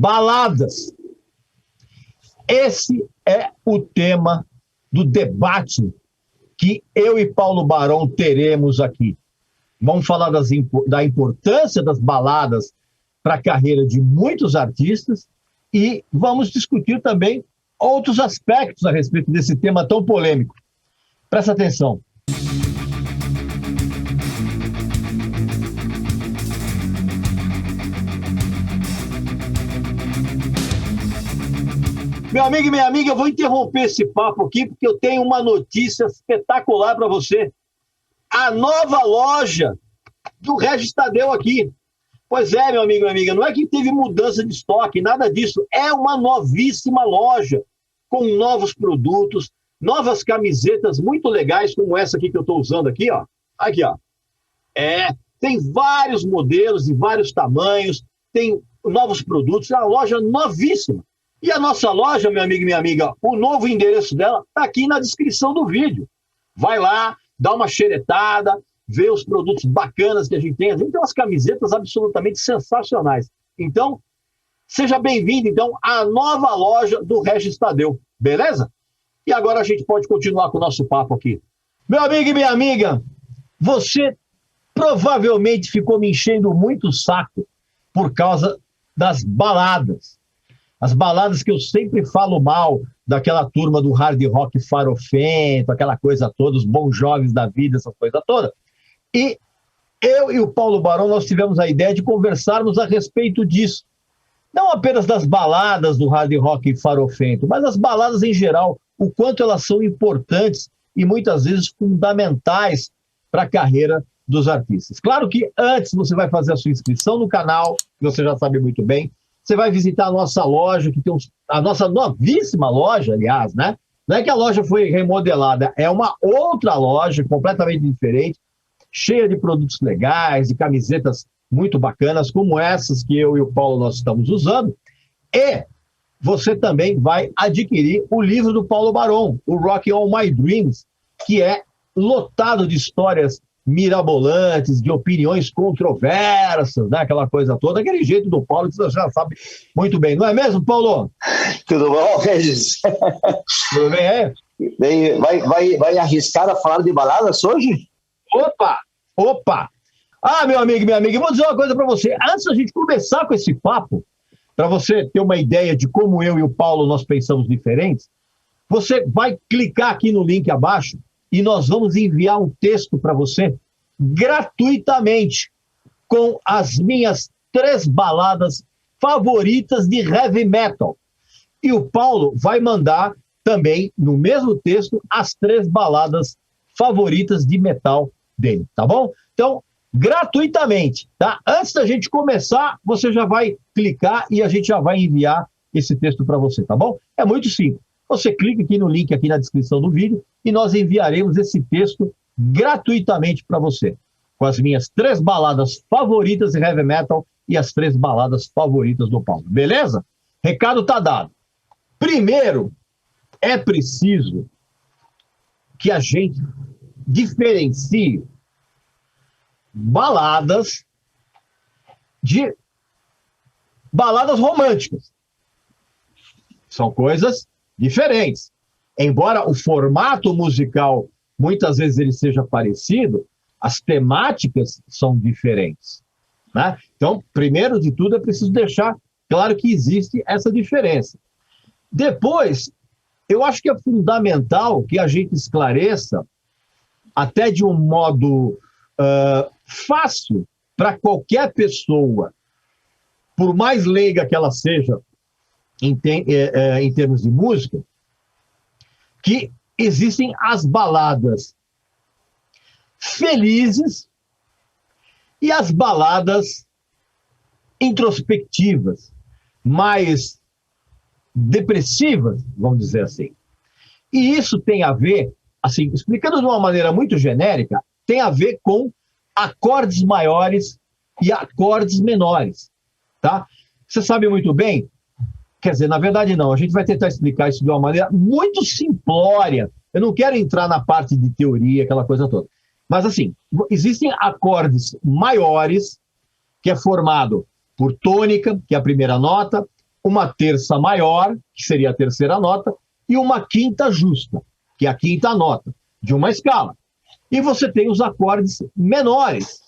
baladas. Esse é o tema do debate que eu e Paulo Barão teremos aqui. Vamos falar da importância das baladas para a carreira de muitos artistas e vamos discutir também outros aspectos a respeito desse tema tão polêmico. Presta atenção. Meu amigo e minha amiga, eu vou interromper esse papo aqui porque eu tenho uma notícia espetacular para você. A nova loja do Regis Tadeu aqui. Pois é, meu amigo e minha amiga, não é que teve mudança de estoque, nada disso. É uma novíssima loja com novos produtos, novas camisetas muito legais, como essa aqui que eu estou usando aqui, ó. Aqui, ó. Tem vários modelos de vários tamanhos, tem novos produtos, é uma loja novíssima. E a nossa loja, meu amigo e minha amiga, o novo endereço dela está aqui na descrição do vídeo. Vai lá, dá uma xeretada, vê os produtos bacanas que a gente tem. A gente tem umas camisetas absolutamente sensacionais. Então, seja bem-vindo, então, à nova loja do Regis Tadeu, beleza? E agora a gente pode continuar com o nosso papo aqui. Meu amigo e minha amiga, você provavelmente ficou me enchendo muito o saco por causa das baladas. As baladas que eu sempre falo mal daquela turma do hard rock farofento, aquela coisa toda, os bons jovens da vida, essa coisa toda. E eu e o Paulo Barão, nós tivemos a ideia de conversarmos a respeito disso. Não apenas das baladas do hard rock farofento, mas as baladas em geral, o quanto elas são importantes e muitas vezes fundamentais para a carreira dos artistas. Claro que antes você vai fazer a sua inscrição no canal, que você já sabe muito bem. Você vai visitar a nossa loja, que tem a nossa novíssima loja, aliás, né? Não é que a loja foi remodelada, é uma outra loja completamente diferente, cheia de produtos legais, de camisetas muito bacanas, como essas que eu e o Paulo nós estamos usando. E você também vai adquirir o livro do Paulo Barão, o Rock All My Dreams, que é lotado de histórias mirabolantes, de opiniões controversas, né? Aquela coisa toda, aquele jeito do Paulo que você já sabe muito bem. Não é mesmo, Paulo? Tudo bom, Regis? Tudo bem, é? Vai arriscar a falar de baladas hoje? Opa! Ah, meu amigo e minha amiga, eu vou dizer uma coisa para você. Antes da gente começar com esse papo, para você ter uma ideia de como eu e o Paulo nós pensamos diferentes, você vai clicar aqui no link abaixo e nós vamos enviar um texto para você gratuitamente com as minhas 3 baladas favoritas de heavy metal. E o Paulo vai mandar também, no mesmo texto, as 3 baladas favoritas de metal dele, tá bom? Então, gratuitamente, tá? Antes da gente começar, você já vai clicar e a gente já vai enviar esse texto para você, tá bom? É muito simples. Você clica aqui no link aqui na descrição do vídeo e nós enviaremos esse texto gratuitamente para você, com as minhas 3 baladas favoritas de heavy metal e as 3 baladas favoritas do Paulo, beleza? Recado tá dado. Primeiro, é preciso que a gente diferencie baladas de baladas românticas. São coisas diferentes. Embora o formato musical muitas vezes ele seja parecido, as temáticas são diferentes, né? Então, primeiro de tudo, é preciso deixar claro que existe essa diferença. Depois, eu acho que é fundamental que a gente esclareça, até de um modo fácil, para qualquer pessoa, por mais leiga que ela seja em termos de música, que existem as baladas felizes e as baladas introspectivas, mais depressivas, vamos dizer assim. E isso tem a ver, assim, explicando de uma maneira muito genérica, tem a ver com acordes maiores e acordes menores, tá? Você sabe muito bem, quer dizer, na verdade não, a gente vai tentar explicar isso de uma maneira muito simplória. Eu não quero entrar na parte de teoria, aquela coisa toda. Mas assim, existem acordes maiores, que é formado por tônica, que é a primeira nota, uma terça maior, que seria a terceira nota, e uma quinta justa, que é a quinta nota de uma escala. E você tem os acordes menores,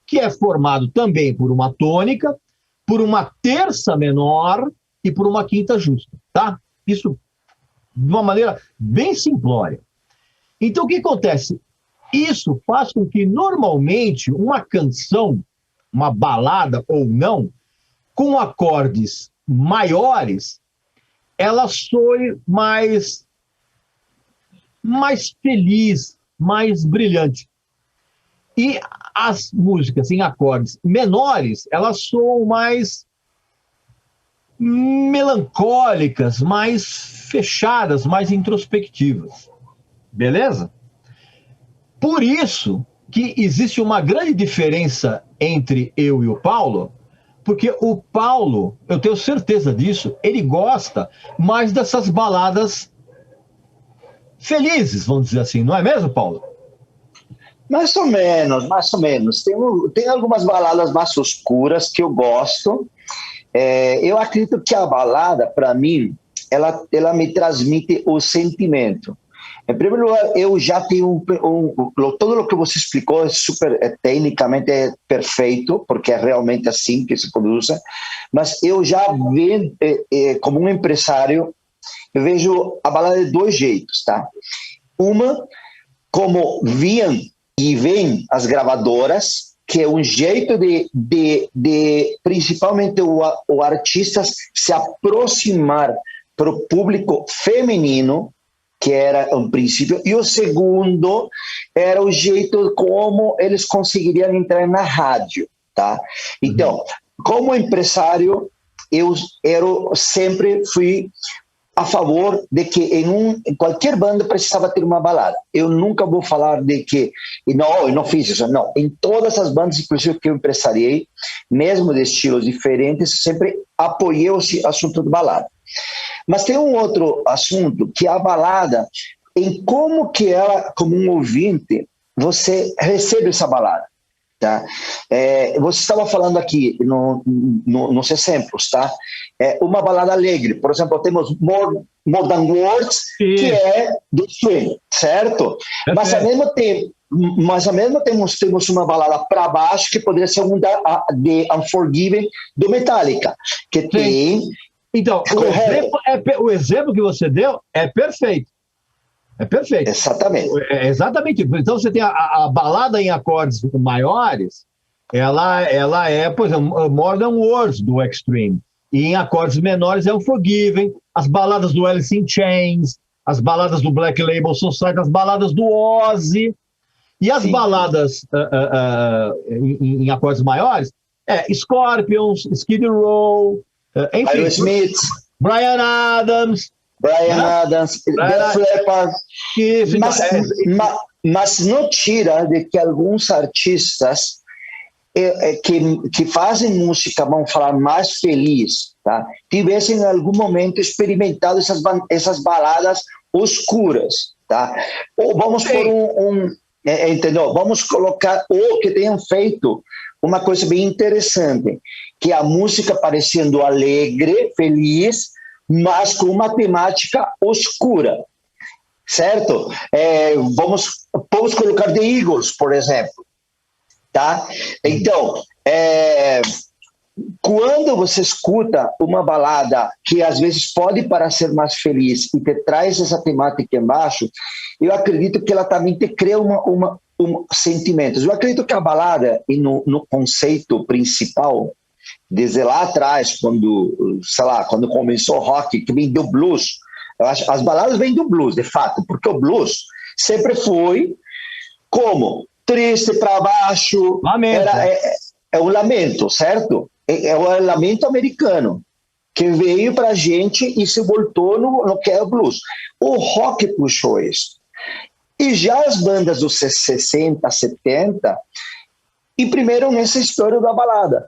que é formado também por uma tônica, por uma terça menor e por uma quinta justa, tá? Isso de uma maneira bem simplória. Então, o que acontece? Isso faz com que, normalmente, uma canção, uma balada ou não, com acordes maiores, ela soe mais feliz, mais brilhante. E as músicas em acordes menores, elas soam mais melancólicas, mais fechadas, mais introspectivas. Beleza? Por isso que existe uma grande diferença entre eu e o Paulo, porque o Paulo, eu tenho certeza disso, ele gosta mais dessas baladas felizes, vamos dizer assim, não é mesmo, Paulo? Mais ou menos, mais ou menos. Tem algumas baladas mais oscuras que eu gosto. Eu acredito que a balada, para mim, ela me transmite o sentimento. Em primeiro lugar, eu já tenho todo o que você explicou é super tecnicamente perfeito, porque é realmente assim que se produz, mas eu já vejo, como um empresário, eu vejo a balada de dois jeitos, tá? Uma, como vinham e vêm as gravadoras, que é um jeito de principalmente o artista se aproximar para o público feminino, que era um princípio, e o segundo era o jeito como eles conseguiriam entrar na rádio, tá? Então, como empresário, eu sempre fui a favor de que em qualquer banda precisava ter uma balada. Eu nunca vou falar de que eu não fiz isso, não. Em todas as bandas, inclusive que eu empresariei, mesmo de estilos diferentes, sempre apoiei o assunto de balada. Mas tem um outro assunto, que é a balada, em como que ela, como um ouvinte, você recebe essa balada. Tá? Você estava falando aqui nos exemplos, tá? Uma balada alegre, por exemplo, temos More Than Words, que é do Swing, certo? Mas ao mesmo tempo temos uma balada para baixo, que poderia ser uma de Unforgiven, do Metallica, que tem... Então, o exemplo que você deu é perfeito. É perfeito. Exatamente. Exatamente. Então, você tem a balada em acordes maiores, ela é, por exemplo, More Than Words, do Extreme. E em acordes menores é o Forgiven, as baladas do Alice in Chains, as baladas do Black Label Society, as baladas do Ozzy. E as baladas em acordes maiores Scorpions, Skid Row, enfim, Aerosmith, Bryan Adams, Def Leppard, mas não tira de que alguns artistas que fazem música, vamos falar, mais feliz, tá? Tivessem em algum momento experimentado essas baladas oscuras, tá? Ou vamos por entendeu? Vamos colocar, ou que tenham feito uma coisa bem interessante, que a música parecendo alegre, feliz, mas com uma temática oscura, certo? Vamos colocar The Eagles, por exemplo, tá? Então, quando você escuta uma balada que às vezes pode parecer mais feliz e te traz essa temática embaixo, eu acredito que ela também te cria sentimentos. Eu acredito que a balada, e no conceito principal, desde lá atrás, quando começou o rock, que vem do blues, eu acho, as baladas vêm do blues, de fato, porque o blues sempre foi como triste para baixo, é um lamento, certo? É o lamento americano que veio para a gente e se voltou no que é o blues. O rock puxou isso. E já as bandas dos 60, 70 imprimiram essa história da balada.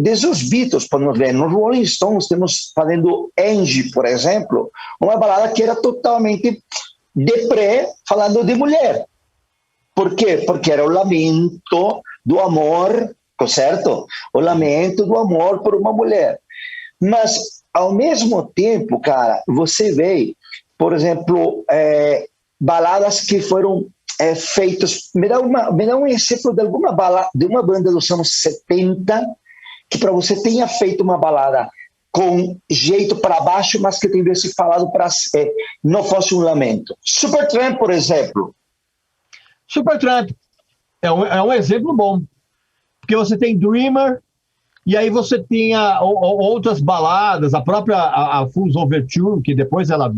Desde os Beatles, podemos ver, nos Rolling Stones temos fazendo Angie, por exemplo, uma balada que era totalmente deprê, falando de mulher. Por quê? Porque era o lamento do amor, certo? O lamento do amor por uma mulher. Mas, ao mesmo tempo, cara, você vê, por exemplo, baladas que foram feitas. Me dá um exemplo de alguma balada, de uma banda dos anos 70, que para você tenha feito uma balada com jeito para baixo, mas que tivesse falado para não fosse um lamento. Supertramp, por exemplo. Supertramp é um exemplo bom, porque você tem Dreamer, e aí você tinha outras baladas, a própria a Fool's Overture, que depois ela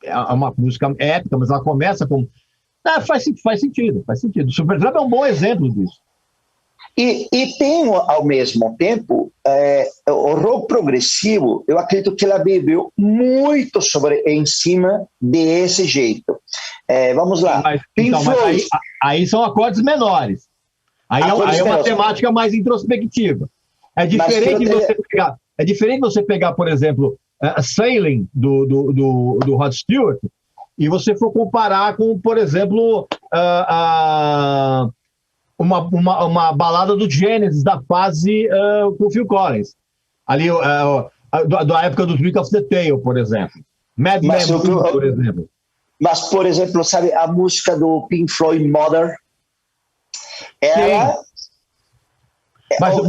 é uma música épica, mas ela começa com... faz sentido. O Supertramp é um bom exemplo disso. E tem, ao mesmo tempo, o rock progressivo, eu acredito que ela bebeu muito em cima desse jeito. Vamos lá. Mas aí são acordes menores. Aí é uma temática mais introspectiva. É diferente você pegar, por exemplo, Sailing, do Rod Stewart, e você for comparar com, por exemplo, uma balada do Genesis, da fase com Phil Collins. Ali, da época do Trick of the Tail, por exemplo. Mad Men, por exemplo. Mas, por exemplo, sabe a música do Pink Floyd, Mother? Ela... Mas o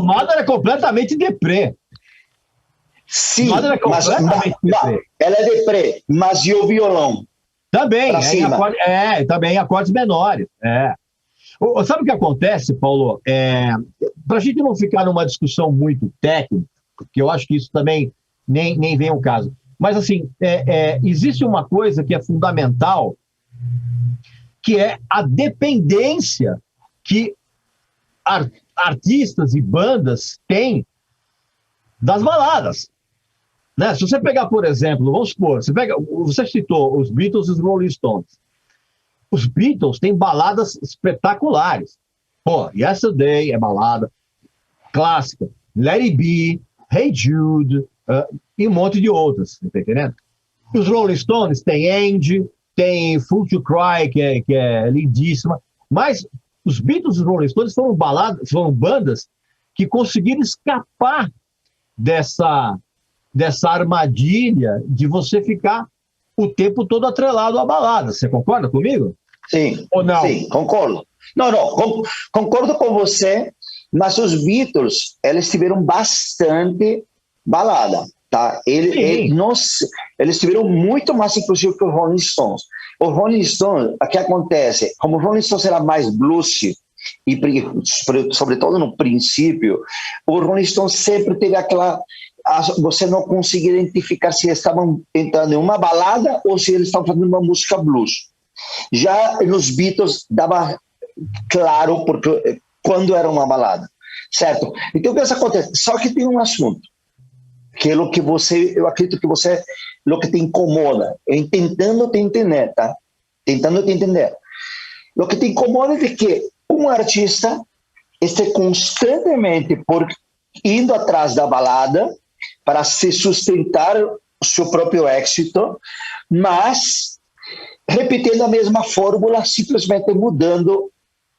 Mother é completamente deprê. Sim, Mother é completamente deprê. Ela é deprê, mas e o violão? Também, também acordes menores. Sabe o que acontece, Paulo? Para a gente não ficar numa discussão muito técnica, porque eu acho que isso também nem vem ao caso. Mas, assim, existe uma coisa que é fundamental, que é a dependência que artistas e bandas têm das baladas. Né? Se você pegar, por exemplo, vamos supor, você citou os Beatles e os Rolling Stones. Os Beatles têm baladas espetaculares. Yesterday é balada clássica. Let It Be, Hey Jude, e um monte de outras, tá entendendo? Os Rolling Stones têm Angie, tem Fool to Cry, que é lindíssima, mas os Beatles e os Rolling Stones foram bandas que conseguiram escapar dessa armadilha de você ficar o tempo todo atrelado à balada. Você concorda comigo? Sim. Ou não? Sim, concordo. Concordo com você, mas os Beatles, eles tiveram bastante balada, tá? Eles tiveram muito mais, inclusive, que os Rolling Stones. O Rolling Stones, o que acontece? Como o Rolling Stones era mais blues, e sobretudo no princípio, o Rolling Stones sempre teve você não conseguia identificar se eles estavam entrando em uma balada ou se eles estavam fazendo uma música blues. Já nos Beatles dava claro quando era uma balada, certo? Então o que acontece? Só que tem um assunto que é o que eu acredito que você, o que te incomoda, tentando te entender, tá? Tentando te entender. O que te incomoda é que um artista esteja constantemente indo atrás da balada para se sustentar o seu próprio êxito, mas repetindo a mesma fórmula, simplesmente mudando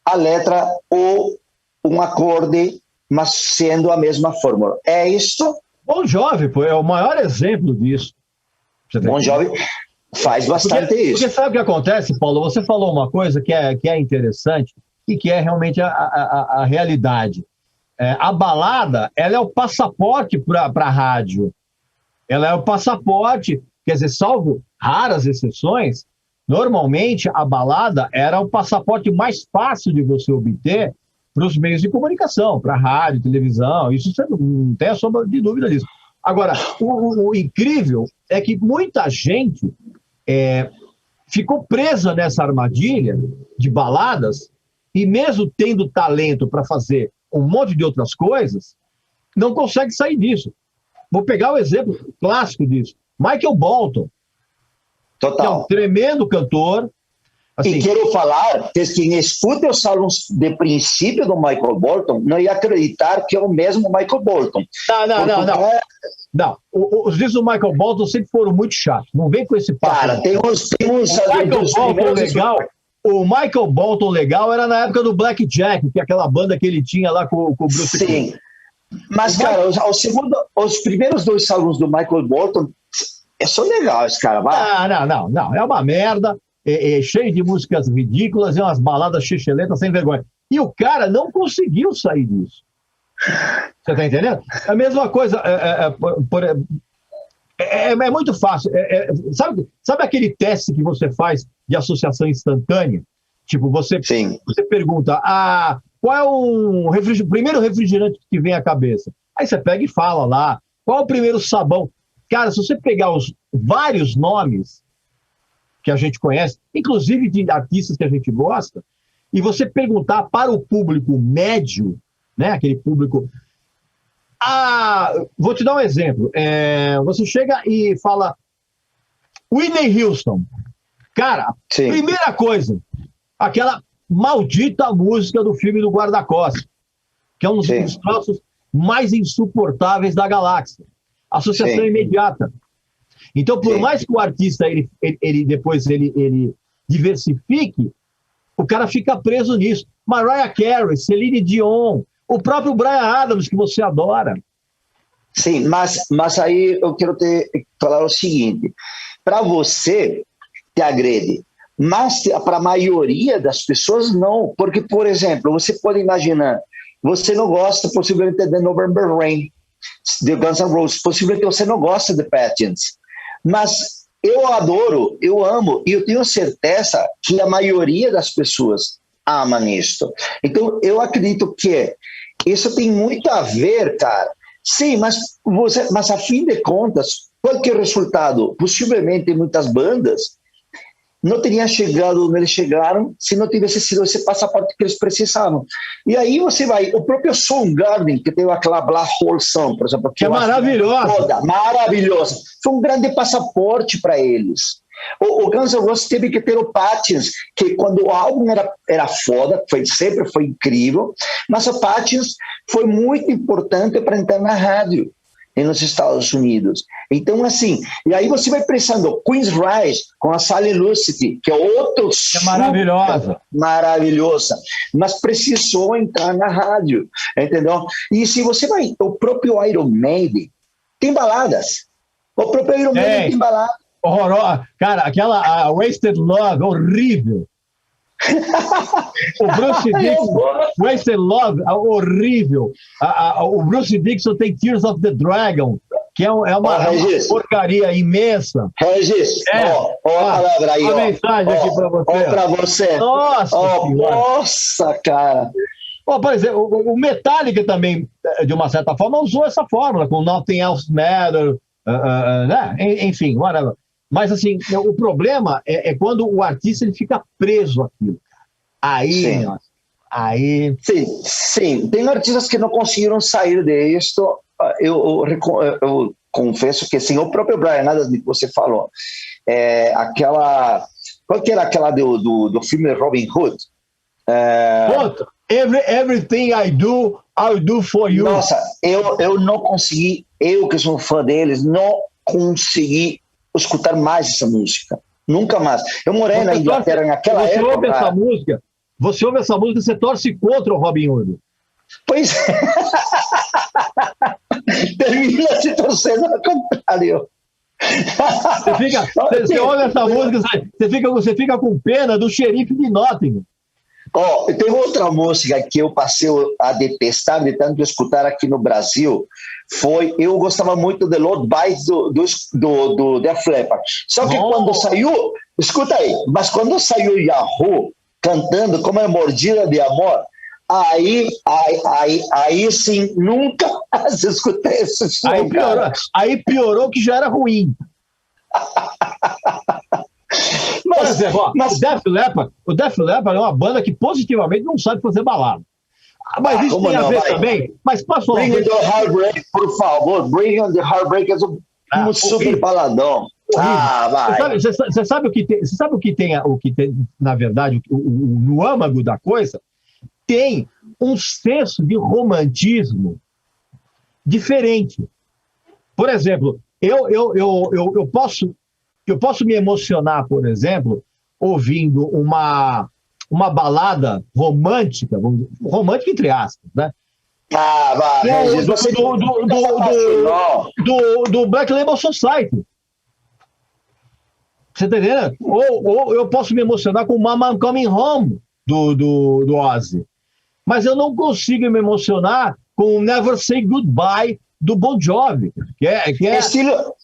a letra ou um acorde, mas sendo a mesma fórmula. É isso? Bon Jovi, é o maior exemplo disso. Bon Jovi faz bastante isso. Porque sabe o que acontece, Paulo? Você falou uma coisa que é interessante e que é realmente a realidade. A balada, ela é o passaporte para a rádio. Ela é o passaporte, quer dizer, salvo raras exceções, normalmente a balada era o passaporte mais fácil de você obter para os meios de comunicação, para rádio, televisão, isso você não tem a sombra de dúvida disso. Agora, o incrível é que muita gente ficou presa nessa armadilha de baladas e mesmo tendo talento para fazer um monte de outras coisas, não consegue sair disso. Vou pegar o exemplo clássico disso. Michael Bolton. Total. Que é um tremendo cantor. Assim, e quero falar que quem escuta os álbuns de princípio do Michael Bolton não ia acreditar que é o mesmo Michael Bolton. Não. Os discos do Michael Bolton sempre foram muito chatos. Não vem com esse papo. Cara, tem uns O Michael Bolton legal era na época do Black Jack, que é aquela banda que ele tinha lá com o Bruce. Sim. Mas, cara, os primeiros 2 álbuns do Michael Bolton são legais, cara. Vai. Não. É uma merda, cheio de músicas ridículas e umas baladas xixeletas sem vergonha. E o cara não conseguiu sair disso. Você tá entendendo? A mesma coisa, é muito fácil. Sabe aquele teste que você faz de associação instantânea? Tipo, você pergunta, qual é o primeiro refrigerante que vem à cabeça? Aí você pega e fala lá, qual é o primeiro sabão? Cara, se você pegar os vários nomes que a gente conhece, inclusive de artistas que a gente gosta, e você perguntar para o público médio, né, aquele público... vou te dar um exemplo. Você chega e fala Whitney Houston. Cara, primeira coisa, aquela maldita música do filme do Guarda-Costas, que é um dos troços mais insuportáveis da galáxia. Associação imediata. Então, por mais que o artista depois diversifique, o cara fica preso nisso. Mariah Carey, Celine Dion, o próprio Bryan Adams, que você adora. Sim, mas aí eu quero te falar o seguinte: para você, te agrede, mas para a maioria das pessoas, não. Porque, por exemplo, você pode imaginar, você não gosta possivelmente de November Rain, de Guns N' Roses, possivelmente você não gosta de Patents, mas eu adoro, eu amo, e eu tenho certeza que a maioria das pessoas ama nisso. Então, eu acredito que isso tem muito a ver, cara. Sim, mas a fim de contas, qualquer resultado, possivelmente muitas bandas, não teriam chegado onde eles chegaram se não tivesse sido esse passaporte que eles precisavam. E aí você vai, o próprio Soundgarden, que tem aquela Black Hole Sun, por exemplo, que é maravilhosa. Maravilhosa. Foi um grande passaporte para eles. O Guns N' Roses teve que ter o Patches, que quando o álbum era foda, sempre foi incrível, mas o Patches foi muito importante para entrar na rádio nos Estados Unidos. Então, assim, e aí você vai pensando, Queen's Rise, com a Sally Lucity, que é outro é maravilhosa, mas precisou entrar na rádio, entendeu? E se você vai, o próprio Iron Maiden tem baladas, o próprio Iron Maiden tem baladas. Horrorosa. Cara, aquela Wasted Love, horrível. O Bruce Dixon, Wasted Love, horrível. O Bruce Dixon tem Tears of the Dragon, que é uma porcaria imensa. Regis, ó a palavra aí, ó. A mensagem aqui para você. Ó pra você. Nossa, cara. Por exemplo, o Metallica também, de uma certa forma, usou essa fórmula, com Nothing Else Matters, né? Enfim, whatever. Mas, assim, o problema é quando o artista ele fica preso àquilo. Aí... Sim. Tem artistas que não conseguiram sair disso. Eu confesso que, sim, o próprio Bryan Adams, que você falou, qual que era aquela do filme Robin Hood? Everything I do, I'll do for you. Nossa, eu não consegui, eu que sou fã deles, não consegui escutar mais essa música. Nunca mais. Eu morei na Inglaterra naquela época. Você ouve essa música e você torce contra o Robin Hood. Pois é. Termina se torcendo ao contrário. Você ouve essa música, você fica com pena do xerife de Nottingham. Tem outra música que eu passei a detestar de tanto escutar aqui no Brasil. Eu gostava muito de Lord Bites do Def Leppard. Só que quando saiu, escuta aí, mas quando saiu Yahoo cantando Como é Mordida de Amor, aí sim, nunca mais escutei esse som. Aí piorou que já era ruim. O Def Leppard é uma banda que positivamente não sabe fazer balada. Mas isso tem a ver também. Mas posso falar? Bring the Heartbreak, por favor. Bring the Heartbreak é um super baladão. Vai. Você sabe o que tem? Você sabe o que tem, na verdade, no âmago da coisa? Tem um senso de romantismo diferente. Por exemplo, eu posso me emocionar, por exemplo, ouvindo uma balada romântica entre aspas, né? Ah, vai, Regis, você do Black Label Society. Você tá entendendo? Ou eu posso me emocionar com Mama I'm Coming Home do Ozzy. Mas eu não consigo me emocionar com Never Say Goodbye do Bon Jovi. Que é... Estilo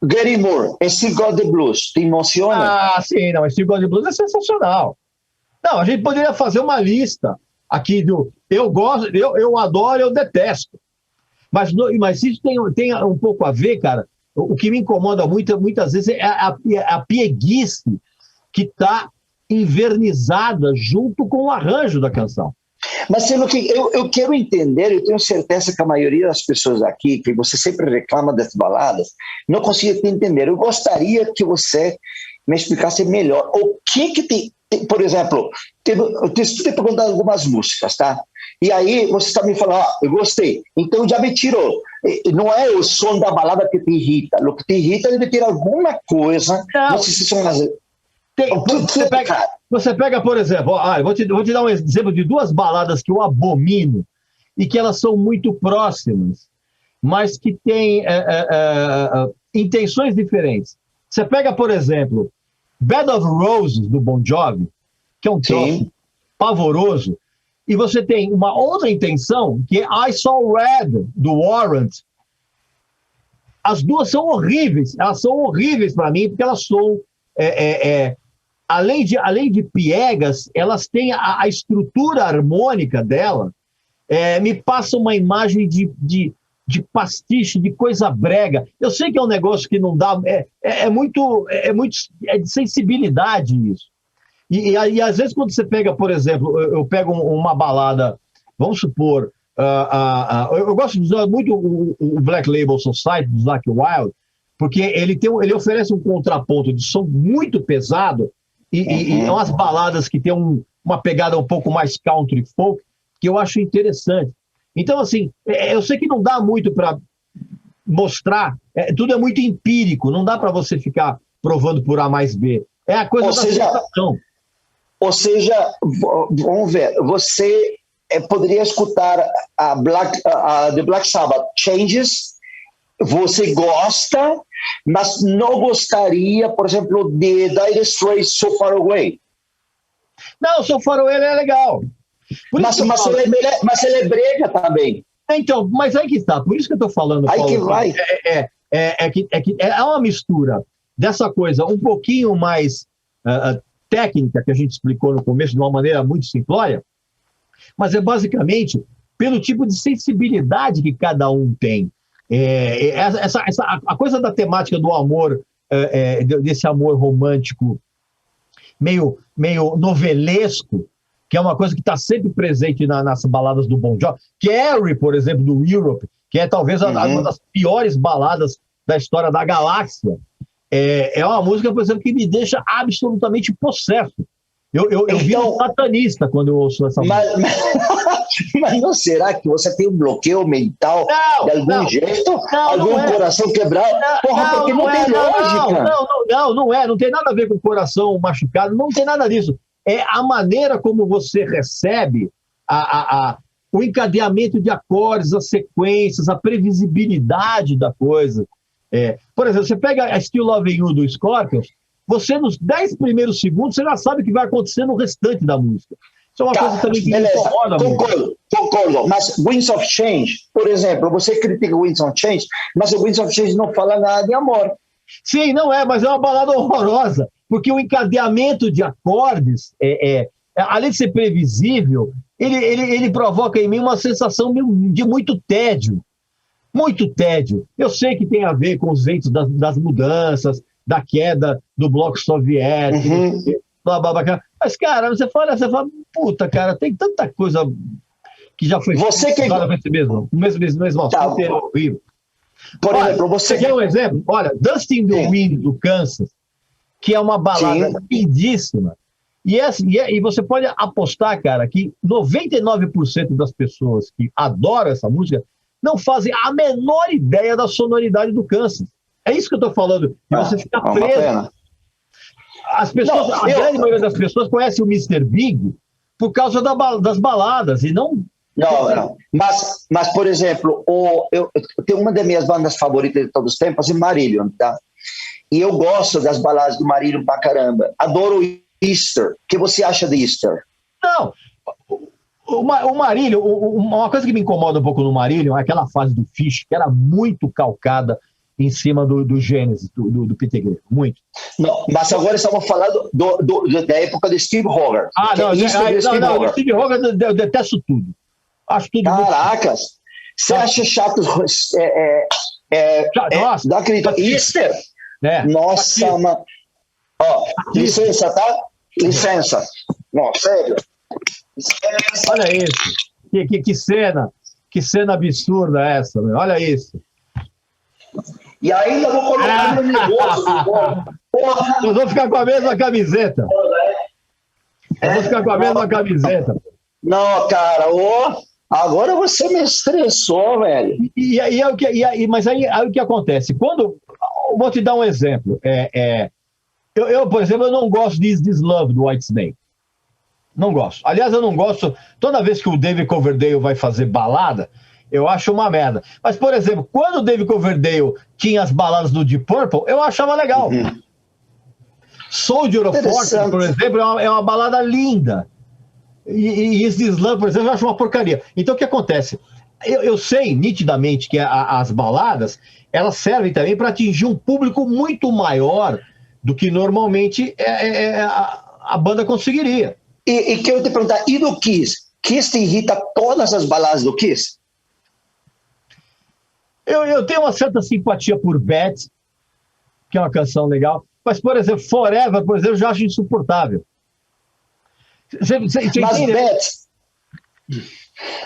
Gary Moore, Still Got the Blues, te emociona? Ah, sim, não, Still Got the Blues é sensacional. Não, a gente poderia fazer uma lista aqui do eu gosto, eu adoro, eu detesto. Mas isso tem um pouco a ver, cara. O que me incomoda muitas vezes é a pieguice que está invernizada junto com o arranjo da canção. Mas sendo que eu quero entender, eu tenho certeza que a maioria das pessoas aqui, que você sempre reclama das baladas, não consigo te entender. Eu gostaria que você me explicasse melhor o que tem, por exemplo, eu te perguntado algumas músicas, tá? E aí você está me falando, eu gostei, então já me tirou. Não é o som da balada que te irrita, o que te irrita deve ter alguma coisa, não sei se são as... Você pega, por exemplo, vou te dar um exemplo de duas baladas que eu abomino e que elas são muito próximas, mas que têm intenções diferentes. Você pega, por exemplo, Bed of Roses, do Bon Jovi, que é um troço pavoroso, e você tem uma outra intenção, que é I Saw Red, do Warrant. As duas são horríveis, elas são horríveis para mim, porque elas são... Além de piegas, elas têm a estrutura harmônica dela, me passa uma imagem de pastiche, de coisa brega. Eu sei que é um negócio que não dá, é de sensibilidade isso. E às vezes quando você pega, por exemplo, eu pego uma balada, vamos supor, eu gosto de usar muito o Black Label Society, do Zakk Wylde, porque ele oferece um contraponto de som muito pesado e umas baladas que tem uma pegada um pouco mais country folk, que eu acho interessante. Então, assim, eu sei que não dá muito para mostrar, tudo é muito empírico, não dá para você ficar provando por A mais B. É a coisa da sensação. Ou seja, vamos ver, você poderia escutar The Black Sabbath, Changes, você gosta, mas não gostaria, por exemplo, de Dire Straits, So Far Away. Não, So Far Away é legal. Mas ele é brega também. Então, mas aí que está, por isso que eu estou falando. Aí Paulo, que vai. É uma mistura dessa coisa um pouquinho mais técnica, que a gente explicou no começo de uma maneira muito simplória, mas é basicamente pelo tipo de sensibilidade que cada um tem. A coisa da temática do amor, desse amor romântico meio novelesco, que é uma coisa que está sempre presente nas baladas do Bon Jovi. Carrie, por exemplo, do Europe, que é talvez uma das piores baladas da história da galáxia. É uma música, por exemplo, que me deixa absolutamente possesso. Eu viro um satanista quando eu ouço essa música. Mas não será que você tem um bloqueio mental de algum jeito? Algum coração quebrado? Porque não tem lógica. Não tem nada a ver com o coração machucado, não tem nada disso. É a maneira como você recebe o encadeamento de acordes, as sequências, a previsibilidade da coisa. Por exemplo, você pega a Still Loving You do Scorpions, você nos 10 primeiros segundos, você já sabe o que vai acontecer no restante da música. Isso é uma coisa também que me incomoda muito. Concordo, mas Winds of Change, por exemplo, você critica Winds of Change, mas o Winds of Change não fala nada de amor. Sim, não mas é uma balada horrorosa, porque o encadeamento de acordes, além de ser previsível, ele provoca em mim uma sensação de muito tédio. Muito tédio. Eu sei que tem a ver com os ventos das mudanças, da queda do bloco soviético, blá, blá, blá. Mas, cara, você fala, puta, cara, tem tanta coisa que já foi mesmo tá. Por exemplo, você quer um exemplo? Olha, Dusty in the Wind, do Kansas, que é uma balada lindíssima. E você pode apostar, cara, que 99% das pessoas que adoram essa música não fazem a menor ideia da sonoridade do Kansas. É isso que eu estou falando, de você ficar preso. A grande maioria das pessoas conhece o Mr. Big por causa das baladas, e não Não, não. Mas por exemplo, eu tenho uma das minhas bandas favoritas de todos os tempos, é Marillion, tá? E eu gosto das baladas do Marillion pra caramba. Adoro Easter. O que você acha de Easter? Não, o Marillion, uma coisa que me incomoda um pouco no Marillion é aquela fase do Fish, que era muito calcada em cima do Gênesis, do Peter Gabriel, muito. Não, mas agora estamos falando da época de Steve Hogarth. Não, Hogarth. Steve Hogarth eu detesto tudo. Acho tudo Caracas, você acha chato? Nossa, não acredito. Easter? Nossa, mano. Ó, licença, tá? Licença. Não, sério. Licença. Olha isso. Que cena absurda essa, meu. Olha isso. E ainda vou colocar no negócio. Porra. Nós vamos ficar com a mesma camiseta. Nós vamos ficar com a mesma camiseta. Não, cara, agora você me estressou, velho. Mas aí o que acontece? Vou te dar um exemplo. Eu, por exemplo, eu não gosto de This Love do Whitesnake. Não gosto. Aliás, eu não gosto. Toda vez que o David Coverdale vai fazer balada, eu acho uma merda. Mas, por exemplo, quando o David Coverdale tinha as baladas do Deep Purple, eu achava legal. Soldier of Fortune, por exemplo, é uma balada linda. E esse Slam, por exemplo, eu acho uma porcaria. Então, o que acontece? Eu sei nitidamente que as baladas, elas servem também para atingir um público muito maior do que normalmente a banda conseguiria. E quero te perguntar, e do Kiss? Kiss te irrita todas as baladas do Kiss? Eu tenho uma certa simpatia por Beth, que é uma canção legal, mas, por exemplo, Forever, por exemplo, eu já acho insuportável.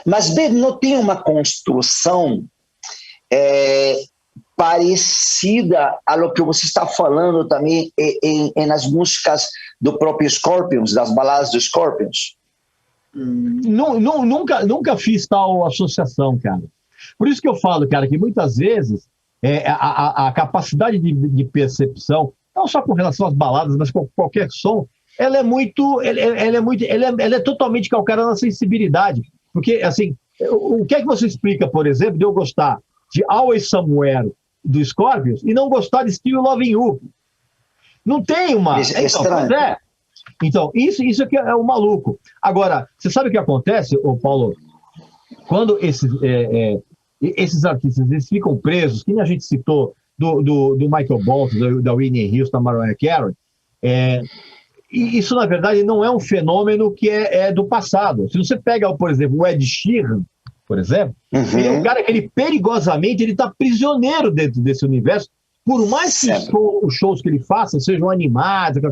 Mas Beth não tem uma construção parecida a lo que você está falando também nas músicas do próprio Scorpions, das baladas do Scorpions? Nunca fiz tal associação, cara. Por isso que eu falo, cara, que muitas vezes a capacidade de percepção, não só com relação às baladas, mas com qualquer som, ela é totalmente calcada na sensibilidade. Porque, assim, o que é que você explica, por exemplo, de eu gostar de Always Somewhere do Scorpions e não gostar de Still Loving You? Não tem uma... Então, isso aqui é um maluco. Agora, você sabe o que acontece, Paulo? Quando esses artistas eles ficam presos, que nem a gente citou do Michael Bolton, da Whitney Houston, da Mariah Carey, isso, na verdade, não é um fenômeno que é do passado. Se você pega, por exemplo, o Ed Sheeran, por exemplo, ele é um cara que perigosamente está prisioneiro dentro desse universo, por mais que os shows que ele faça sejam animados,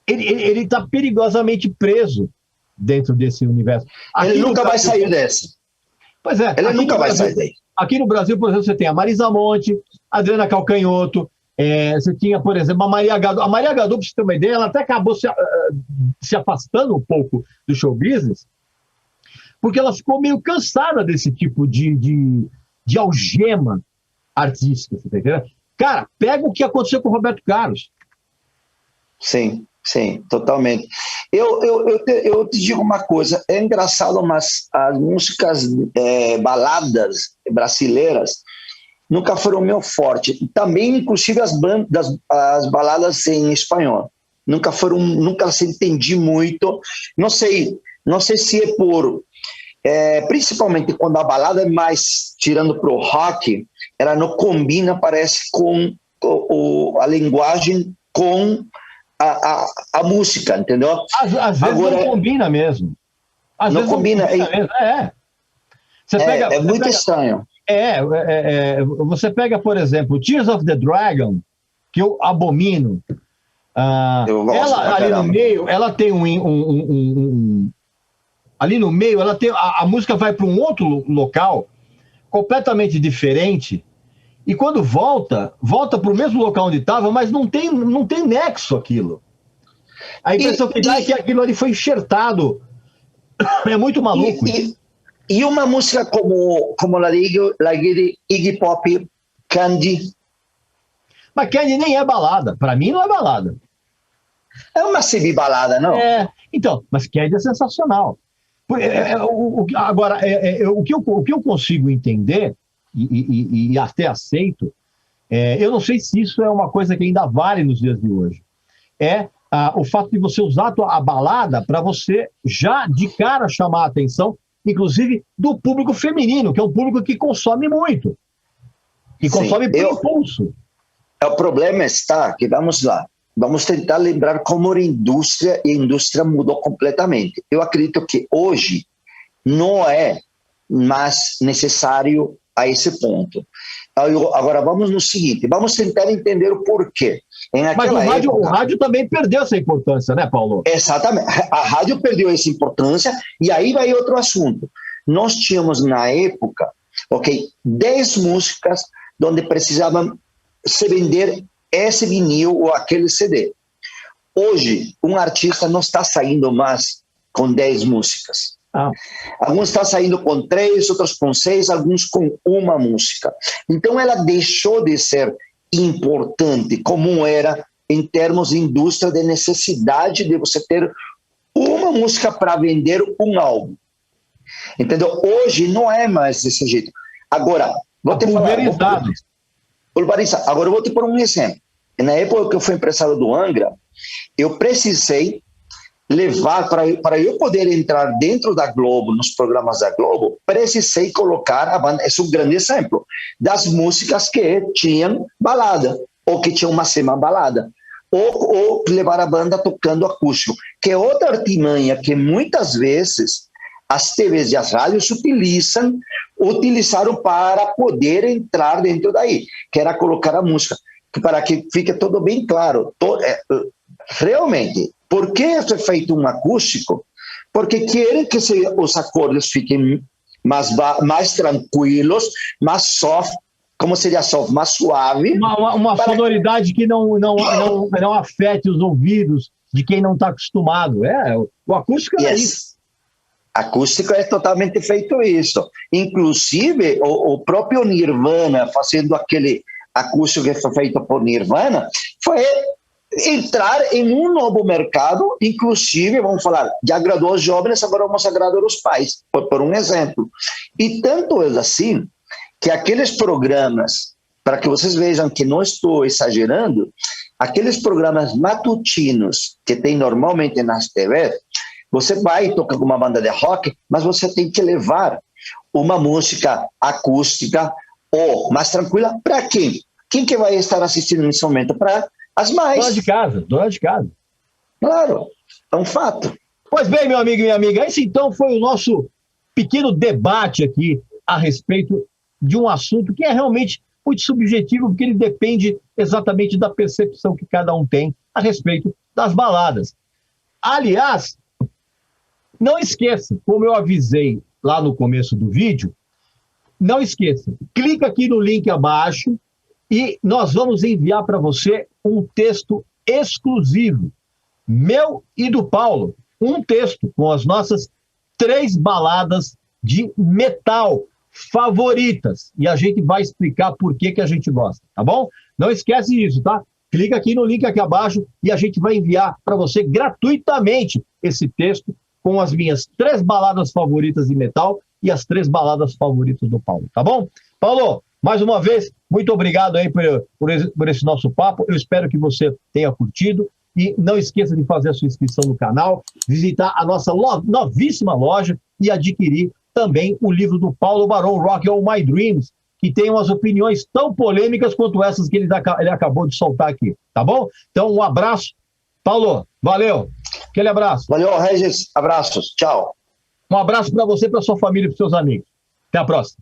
ele está perigosamente preso dentro desse universo. Ele nunca vai sair dessa. Pois é. Ele nunca vai sair daí. Aqui no Brasil, por exemplo, você tem a Marisa Monte, a Adriana Calcanhoto, você tinha, por exemplo, a Maria Gadu. A Maria Gadu, para você ter uma ideia, ela até acabou se afastando um pouco do show business, porque ela ficou meio cansada desse tipo de algema artística, você tá entendendo? Cara, pega o que aconteceu com o Roberto Carlos. Sim, totalmente. Eu te digo uma coisa, é engraçado, mas as músicas baladas brasileiras nunca foram meu forte. Também, inclusive, as baladas em espanhol. Nunca se entendi muito. Não sei se é por... principalmente quando a balada é mais tirando pro rock, ela não combina, parece, com a linguagem, com a música, entendeu? Às vezes agora, não combina mesmo. Não combina mesmo. Você pega, muito estranho. Você pega, por exemplo, Tears of the Dragon, que eu abomino. Eu gosto, ela ali no meio, ela tem ali no meio, ela tem a música vai para um outro local completamente diferente. E quando volta para o mesmo local onde estava, mas não tem nexo aquilo. A impressão que dá é que aquilo ali foi enxertado. É muito maluco. E uma música como a de Iggy Pop, Candy. Mas Candy nem é balada. Para mim não é balada. É uma semi-balada, não? Então, mas Candy é sensacional. Agora, o que eu consigo entender, e até aceito, eu não sei se isso é uma coisa que ainda vale nos dias de hoje, o fato de você usar a balada para você já de cara chamar a atenção, inclusive do público feminino, que é um público que consome muito, que consome por impulso. O problema está que, vamos lá, vamos tentar lembrar como era a indústria, e a indústria mudou completamente. Eu acredito que hoje não é mais necessário a esse ponto. Agora, vamos no seguinte, vamos tentar entender o porquê. Mas o rádio também perdeu essa importância, né, Paulo? Exatamente. A rádio perdeu essa importância, e aí vai outro assunto. Nós tínhamos, na época, 10 músicas onde precisavam se vender esse vinil ou aquele CD. Hoje, um artista não está saindo mais com 10 músicas. Alguns estão saindo com 3, outros com 6, alguns com uma música. Então, ela deixou de ser importante como era em termos de indústria, de necessidade de você ter uma música para vender um álbum. Entendeu? Hoje não é mais desse jeito. Agora, vou te falar... Agora eu vou te pôr um exemplo. Na época que eu fui empresário do Angra, eu precisei levar, para eu poder entrar dentro da Globo, nos programas da Globo, precisei colocar a banda, esse é um grande exemplo, das músicas que tinham balada, ou que tinham uma semana balada, ou levar a banda tocando acústico, que é outra artimanha que muitas vezes as TVs e as rádios utilizaram para poder entrar dentro daí, que era colocar a música, para que fique tudo bem claro. Realmente, por que é feito um acústico? Porque querem que os acordes fiquem mais tranquilos, mais soft, como seria soft, mais suave. Uma sonoridade que não afete os ouvidos de quem não está acostumado. O acústico é isso. Acústico é totalmente feito isso. Inclusive, o próprio Nirvana, fazendo aquele acústico que foi feito por Nirvana, foi entrar em um novo mercado, inclusive, vamos falar, já agradou os jovens, agora vamos agradar os pais, por um exemplo. E tanto é assim, que aqueles programas, para que vocês vejam que não estou exagerando, aqueles programas matutinos que tem normalmente nas TVs, você vai e toca com uma banda de rock, mas você tem que levar uma música acústica ou mais tranquila para quem? Quem que vai estar assistindo nesse momento? Para as mães. Dona de casa. Claro, é um fato. Pois bem, meu amigo e minha amiga, esse então foi o nosso pequeno debate aqui a respeito de um assunto que é realmente muito subjetivo, porque ele depende exatamente da percepção que cada um tem a respeito das baladas. Aliás, não esqueça, como eu avisei lá no começo do vídeo, não esqueça, clica aqui no link abaixo e nós vamos enviar para você um texto exclusivo, meu e do Paulo, um texto com as nossas 3 baladas de metal favoritas, e a gente vai explicar por que a gente gosta, tá bom? Não esquece disso, tá? Clica aqui no link aqui abaixo e a gente vai enviar para você gratuitamente esse texto com as minhas 3 baladas favoritas de metal e as 3 baladas favoritas do Paulo, tá bom? Paulo, mais uma vez, muito obrigado aí por esse nosso papo. Eu espero que você tenha curtido e não esqueça de fazer a sua inscrição no canal, visitar a nossa novíssima loja e adquirir também o livro do Paulo Barão, Rock All My Dreams, que tem umas opiniões tão polêmicas quanto essas que ele acabou de soltar aqui, tá bom? Então, um abraço. Paulo, valeu. Aquele abraço. Valeu, Regis. Abraços. Tchau. Um abraço para você, para sua família e para seus amigos. Até a próxima.